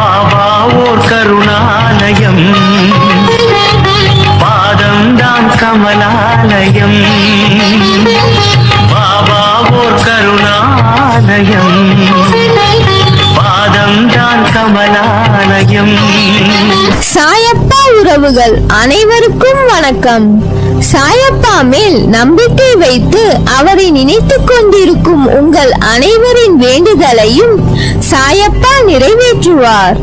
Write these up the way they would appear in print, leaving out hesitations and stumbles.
பாபா ஓர் கருணாலயம், பாதம்தான் கமலாலயம். பாபா ஓர் கருணாலயம், பாதம்தான் கமலாலயம். சாயப்பா உறவுகள் அனைவருக்கும் வணக்கம். சாயப்பா மேல் நம்பிக்கை வைத்து அவரை நினைத்துக் கொண்டிருக்கும் உங்கள் அனைவரின் வேண்டுதலையும் சாயப்பா நிறைவேற்றுவார்.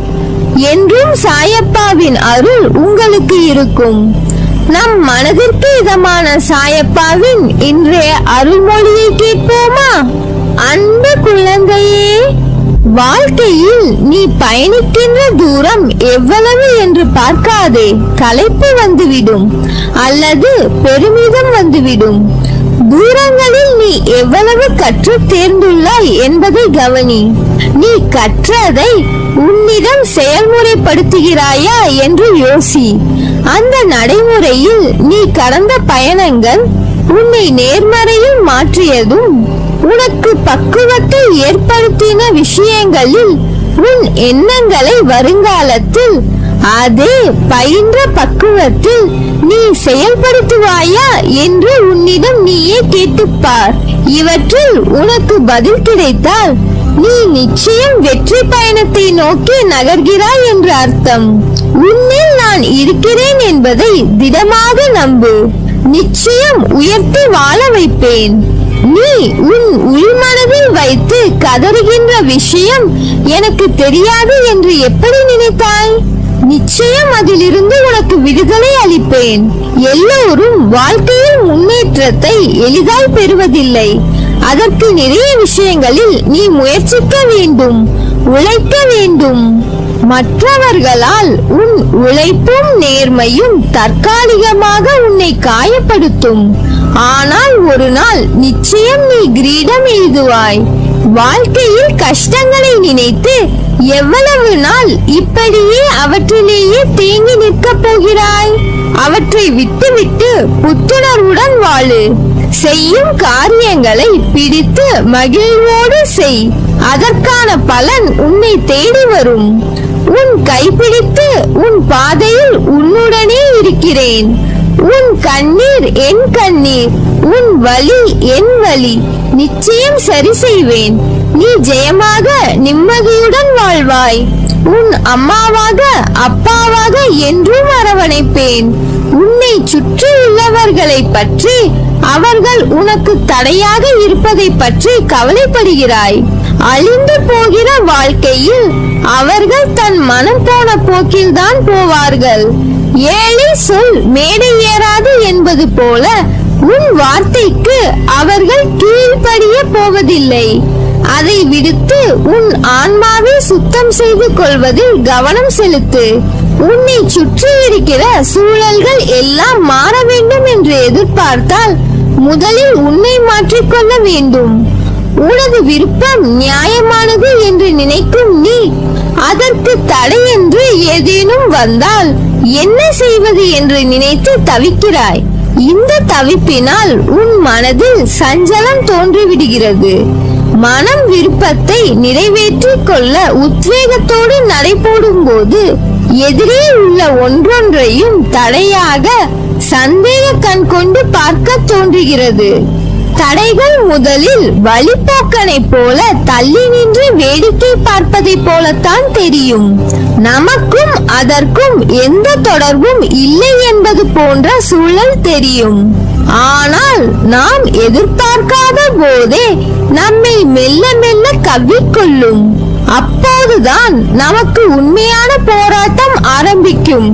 என்றும் சாயப்பாவின் அருள் உங்களுக்கு இருக்கும். நம் மனதிற்கு இதமான சாயப்பாவின் இன்றைய அருள்மொழியை கேட்போமா? அன்பு குழந்தையே, வாழ்க்கையில் நீ பயணிக்கின்ற தூரம் எவ்வளவு என்று பார்க்காதே. களைப்பு வந்துவிடும் அல்லது பெருமிதம் வந்துவிடும். தூரங்களில் நீ எவ்வளவு கற்று தேர்ந்துள்ளாய் என்பதை கவனி. நீ கற்றதை உன்னிடம் செயல்முறைப்படுத்துகிறாயா என்று யோசி. அந்த நடைமுறையில் நீ கடந்த பயணங்கள் உன்னை நேர்மறையில் மாற்றியதும், உனக்கு பக்குவத்தை ஏற்படுத்தின விஷயங்களில் உன் எண்ணங்களை வருங்காலத்தில் அதே பயின்ற பக்குவத்தில் நீ செயல்படுத்துவாயா என்று உன்னிடம் நீயே கேட்டுப்பார். இவற்றில் உனக்கு பதில் கிடைத்தால் நீ நிச்சயம் வெற்றி பயணத்தை நோக்கி நகர்கிறாய் என்று அர்த்தம். உன்னில் நான் இருக்கிறேன் என்பதை திடமாக நம்பு. நிச்சயம் உயர்த்தி வாழ வைப்பேன். நீ உன் உள்மனதில் வைத்து கதறுகின்ற விஷயம் எனக்கு தெரியாது என்று எப்படி நினைத்தாய்? நிச்சயம் அதிலிருந்து உனக்கு விடுதலை அளிப்பேன். எல்லோரும் வாழ்க்கையில் முன்னேற்றத்தை எளிதாய் பெறுவதில்லை. அதற்கு நிறைய விஷயங்களில் நீ முயற்சிக்க வேண்டும், உழைக்க வேண்டும். மற்றவர்களால் உன் உழைப்பும் நேர்மையும் தற்காலிகமாக உன்னை காயப்படுத்தும். ஆனால் ஒரு நாள் நிச்சயம் நீ கிரீடம் எழுதுவாய். வாழ்க்கையில் கஷ்டங்களை நினைத்து எவ்வளவு நாள் இப்படியே அவற்றிலேயே தேங்கி நிற்கப் போகிறாய்? அவற்றை விட்டுவிட்டு புத்துணர்வுடன் வாழு. செய்யும் காரியங்களை பிடித்து மகிழ்வோடு செய். அதற்கான பலன் உன்னை தேடி வரும். உன் கைப்பிடித்து உன் பாதையில் உன்னுடனே இருக்கிறேன். உன் கண்ணீர் என் கண்ணீர், உன் வலி என் வலி. நிச்சயம் சரி செய்வேன். நீ ஜெயமாக நிம்மதியுடன் வாழ்வாய். உன் அம்மாவாக அப்பாவாக என்றும் அரவணைப்பேன். உன்னை சுற்றி உள்ளவர்களை பற்றி, அவர்கள் உனக்கு தடையாக இருப்பதை பற்றி கவலைப்படுகிறாய். அழிந்து போகிற வாழ்க்கையில் அவர்கள் தன் மனம் போன போக்கில் தான் போவார்கள். ஏழை சொல் மேடை ஏறாது என்பது போல உன் வார்த்தைக்கு அவர்கள் கீழ்ப்படிய போவதில்லை. அதை விடுத்து உன் ஆன்மாவை சுத்தம் செய்து கொள்வதில் கவனம் செலுத்து. உன்னை சுற்றி இருக்கிற சூழல்கள் எல்லாம் மாற வேண்டும் என்று எதிர்பார்த்தால் முதலில் உன்னை மாற்றிக்கொள்ள வேண்டும். உனது விருப்பம் நியாயமானது என்று நினைக்கும் நீ அதற்கு தடை என்று ஏதேனும் வந்தால் என்ன செய்வது என்று நினைத்து தவிக்கிறாய். இந்த தவிப்பினால் உன் மனதில் சஞ்சலம் தோன்றிவிடுகிறது. மனம் விருப்பத்தை நிறைவேற்றிக் கொள்ள உத்வேகத்தோடு நடைபோடும் போது எதிரே உள்ள ஒன்றொன்றையும் தடையாக சந்தேக கண் கொண்டு பார்க்க தோன்றுகிறது. தடைகள் முதலில் வழிபோக்கனை போல தள்ளி நின்று வேடிக்கை பார்ப்பதை போலத்தான் தெரியும். நமக்கும் அதற்கும் எந்த தொடர்பும் இல்லை என்பது போன்ற சூழல் தெரியும். ஆனால் நாம் எதிர்பார்க்காத போதே நம்மை மெல்ல மெல்ல கவ்விக்கொள்ளும். அப்போதுதான் நமக்கு உண்மையான போராட்டம் ஆரம்பிக்கும்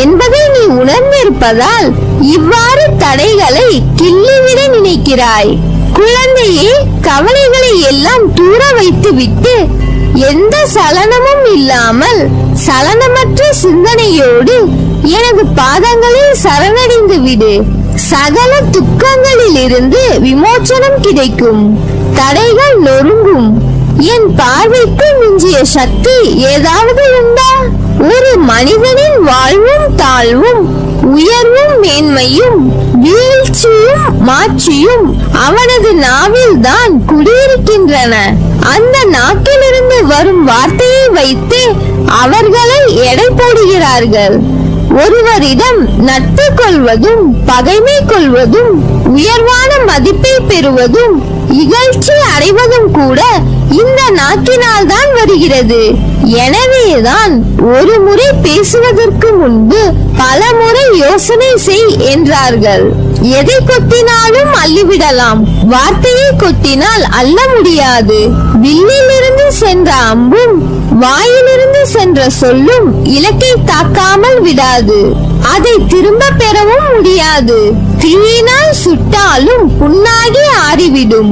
என்பதை நீ உணர்ந்திருப்பதால் இவ்வாறு தடைகளை கிள்ளிவிட நினைக்கிறாய். குழந்தையே, கவலைகளை எல்லாம் தூர வைத்துவிட்டு எந்த சலனமும் இல்லாமல் சலனமற்ற சிந்தனையோடு எனது பாதங்களில் சரணடைந்து விடு. சகல துக்கங்களில் இருந்து விமோச்சனம் கிடைக்கும். தடைகள் நொறுங்கும். என் பார்வைக்கு மிஞ்சிய சக்தி ஏதாவது உண்டா? ஒரு மனிதனின் வாழ்வும் தாழ்வும், உயர்வும் மேன்மையும், வீழ்ச்சியும் மாட்சியும் அவனது நாவில் தான் குடியிருக்கின்றன. அந்த நாக்கிலிருந்து வரும் வார்த்தையை வைத்து அவர்களை எடை போடுகிறார்கள். ஒருவரிடம் நட்பு கொள்வதும் பகைமை கொள்வதும் உயர்வான மதிப்பை பெறுவதும் இகழ்ச்சி அடைவதும் கூட இந்த நாக்கினால் தான் வருகிறது. எனவேதான் ஒரு முறை பேசுவதற்கு முன்பு பல முறை யோசனை செய் என்றார்கள். எதை கொட்டினாலும் அள்ளிவிடலாம், வார்த்தையை கொட்டினால் அள்ள முடியாது. வில்லிலிருந்து சென்ற அம்பும் வாயிலிருந்து சென்ற சொல்லும் இலக்கை தாக்காமல் விடாது, அதை திரும்ப பெறவும் முடியாது. தீயினால் சுட்டாலும் புண்ணாகி ஆறிவிடும்,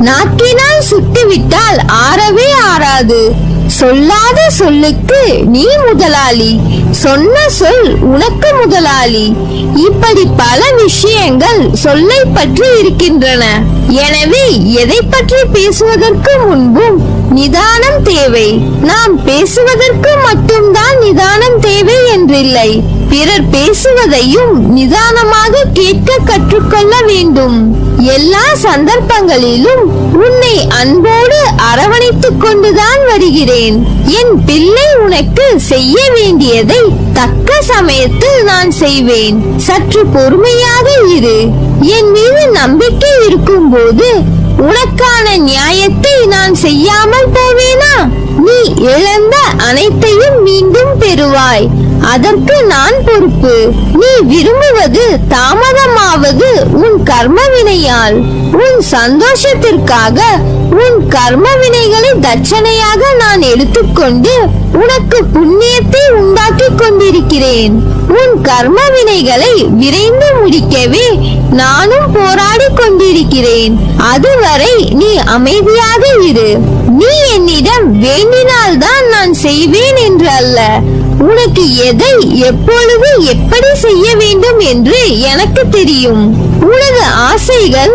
நாக்கினால் சுட்டுவிட்டால் ஆறவே ஆறாது. சொல்லாத சொல்லுக்கு நீ முதலாளி, சொன்ன சொல் உனக்கு முதலாளி. இப்படி பல விஷயங்கள் சொல்லை பற்றி இருக்கின்றன. எனவே எதை பற்றி பேசுவதற்கு முன்பும் நிதானம் தேவை. நாம் பேசுவதற்கு மட்டும்தான் நிதானம் தேவை என்றில்லை, பிறர் பேசுவதையும் நிதானமாக கேட்க கற்றுக்கொள்ள வேண்டும். எல்லா சந்தர்ப்பங்களிலும் உன்னை அன்போடு அரவணைத்துக் கொண்டுதான் வருகிறேன். என் பிள்ளை, உனக்கு செய்ய வேண்டியதை தக்க சமயத்தில் நான் செய்வேன். சற்று பொறுமையாக இரு. என் மீது நம்பிக்கை இருக்கும் போது உனக்கான நியாயத்தை நான் செய்யாமல் போவேனா? நீ இழந்த அனைத்தையும் மீண்டும் பெறுவாய், அதற்கு நான் பொறுப்பு. நீ விரும்புவது தாமதமாவது உன் கர்ம வினையால். உன் சந்தோஷத்திற்காக உன் கர்ம வினைகளை தட்சணையாக நான் எடுத்துக்கொண்டு உனக்கு புண்ணியத்தை உண்டாக்கி கொண்டிருக்கிறேன். உன் கர்ம வினைகளை விரைந்து முடிக்கவே நானும் போராடி கொண்டிருக்கிறேன். அதுவரை நீ அமைதியாக இரு. நீ என்னிடம் வேண்டினால்தான் நான் செய்வேன் என்று அல்ல, உனக்கு எதை எப்பொழுது எப்படி செய்ய வேண்டும் என்று எனக்கு தெரியும். உனது ஆசைகள்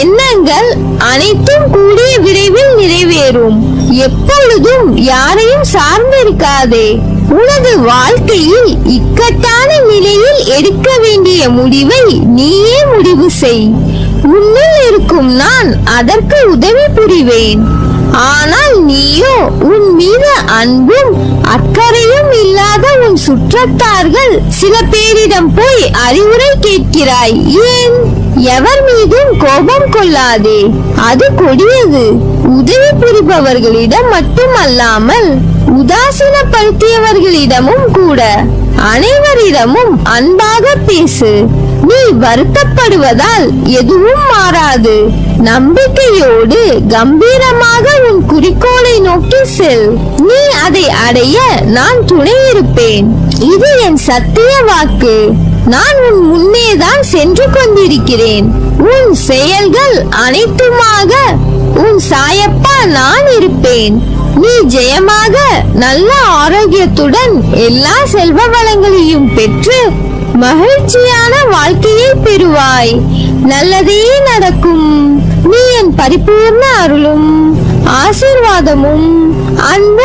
எண்ணங்கள் அனைத்தும் கூடிய விரைவில் நிறைவேறும். எப்பொழுதும் யாரையும் சார்ந்திருக்காதே. உனது வாழ்க்கையில் இக்கட்டான நிலையில் எடுக்க வேண்டிய முடிவை நீயே முடிவு செய். உன்னில் இருக்கும் நான் அதற்கு உதவி புரிவேன். ஆனால் நீயோ உன் மீது அன்பும் அக்கறையும் இல்லாத உன் சுற்றத்தார்கள் சில பேரிடம் போய் அறிவுரை கேட்கிறாய். ஏன்? எவர் மீதும் கோபம் கொள்ளாதே, அது கொடியது. உதவி புரிபவர்களிடம் மட்டுமல்லாமல் உதாசீனப்படுத்தியவர்களிடமும் கூட அனைவரிடமும் அன்பாக பேசு. நீ வருத்தப்படுவதால் எதுவும் மாறாது. நம்பிக்கையோடு கம்பீரமாக உன் குறிக்கோளை நோக்கி செல். நீ அதை அடைய நான் துணை இருப்பேன். இது என் சத்திய வாக்கு. நான் உன் முன்னேதான் சென்று கொண்டிருக்கிறேன். உன் செயல்கள் அனைத்துமாக உன் சாயப்பா நான் இருப்பேன். நீ ஜெயமாக நல்ல ஆரோக்கியத்துடன் எல்லா செல்வ வளங்களையும் பெற்று மகிழ்ச்சியான வாழ்க்கையை பெறுவாய். நல்லதே நடக்கும். நீ என் பரிபூர்ண அருளும் ஆசீர்வாதமும் அன்பும்